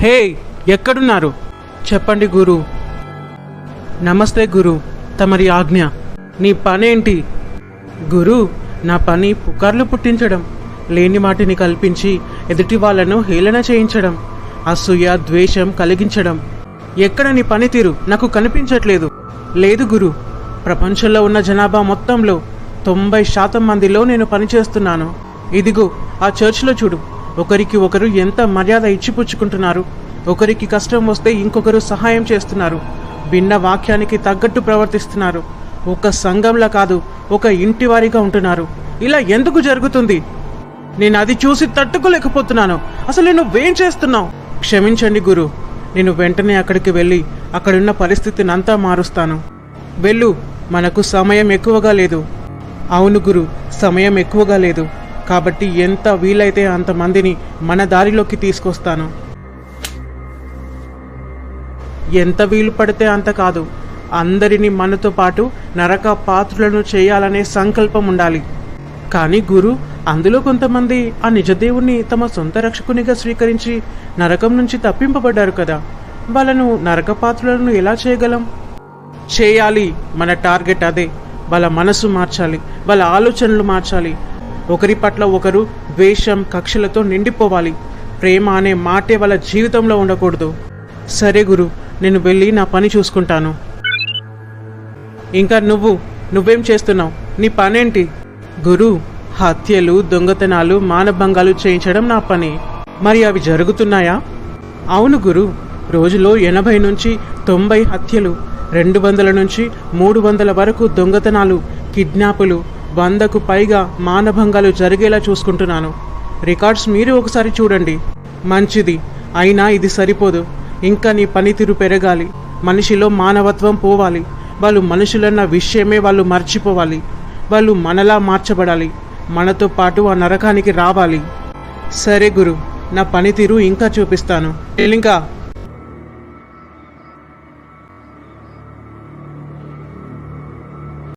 హే, ఎక్కడున్నారు? చెప్పండి గురు. నమస్తే గురు, తమరి ఆజ్ఞ. నీ పనేంటి? గురు, నా పని పుకార్లు పుట్టించడం, లేని మాటిని కల్పించి ఎదుటి వాళ్ళను హేళన చేయించడం, అసూయ ద్వేషం కలిగించడం. ఎక్కడ నీ పనితీరు నాకు కనిపించట్లేదు. లేదు గురు, ప్రపంచంలో ఉన్న జనాభా మొత్తంలో 90% మందిలో నేను పనిచేస్తున్నాను. ఇదిగో ఆ చర్చ్లో చూడు, ఒకరికి ఒకరు ఎంత మర్యాద ఇచ్చిపుచ్చుకుంటున్నారు. ఒకరికి కష్టం వస్తే ఇంకొకరు సహాయం చేస్తున్నారు. భిన్న వాక్యానికి తగ్గట్టు ప్రవర్తిస్తున్నారు. ఒక సంఘంలా కాదు, ఒక ఇంటి వారిగా ఉంటున్నారు. ఇలా ఎందుకు జరుగుతుంది? నేను అది చూసి తట్టుకోలేకపోతున్నాను. అసలు నువ్వేం చేస్తున్నావు? క్షమించండి గురు, నేను వెంటనే అక్కడికి వెళ్ళి అక్కడున్న పరిస్థితిని అంతా మారుస్తాను. వెళ్ళు, మనకు సమయం ఎక్కువగా లేదు. అవును గురు, సమయం ఎక్కువగా లేదు. కాబట్టి ఎంత వీలైతే అంతమందిని మన దారిలోకి తీసుకొస్తాను. ఎంత వీలు పడితే అంత కాదు, అందరినీ మనతో పాటు నరక పాత్రులను చేయాలనే సంకల్పం ఉండాలి. కానీ గురు, అందులో కొంతమంది ఆ నిజదేవుణ్ణి తమ సొంత రక్షకునిగా స్వీకరించి నరకం నుంచి తప్పింపబడ్డారు కదా. వాళ్ళను నరక పాత్రులను ఎలా చేయగలం? చేయాలి. మన టార్గెట్ అదే. వాళ్ళ మనసు మార్చాలి, వాళ్ళ ఆలోచనలు మార్చాలి. ఒకరి పట్ల ఒకరు ద్వేషం కక్షలతో నిండిపోవాలి. ప్రేమ అనే మాటే వాళ్ళ జీవితంలో ఉండకూడదు. సరే గురు, నేను వెళ్ళి నా పని చూసుకుంటాను. ఇంకా నువ్వేం చేస్తున్నావు? నీ పనేంటి? గురు, హత్యలు, దొంగతనాలు, మానభంగాలు చేయించడం నా పని. మరి అవి జరుగుతున్నాయా? అవును గురు, రోజులో 80 నుంచి 90 హత్యలు, 200 నుంచి 300 వరకు దొంగతనాలు, కిడ్నాపులు, 100కు పైగా మానభంగాలు జరిగేలా చూసుకుంటున్నాను. రికార్డ్స్ మీరు ఒకసారి చూడండి. మంచిది. అయినా ఇది సరిపోదు. ఇంకా నీ పనితీరు పెరగాలి. మనిషిలో మానవత్వం పోవాలి. వాళ్ళు మనుషులన్న విషయమే వాళ్ళు మర్చిపోవాలి. వాళ్ళు మనలా మార్చబడాలి. మనతో పాటు ఆ నరకానికి రావాలి. సరే గురు, నా పనితీరు ఇంకా చూపిస్తాను. ఇంకా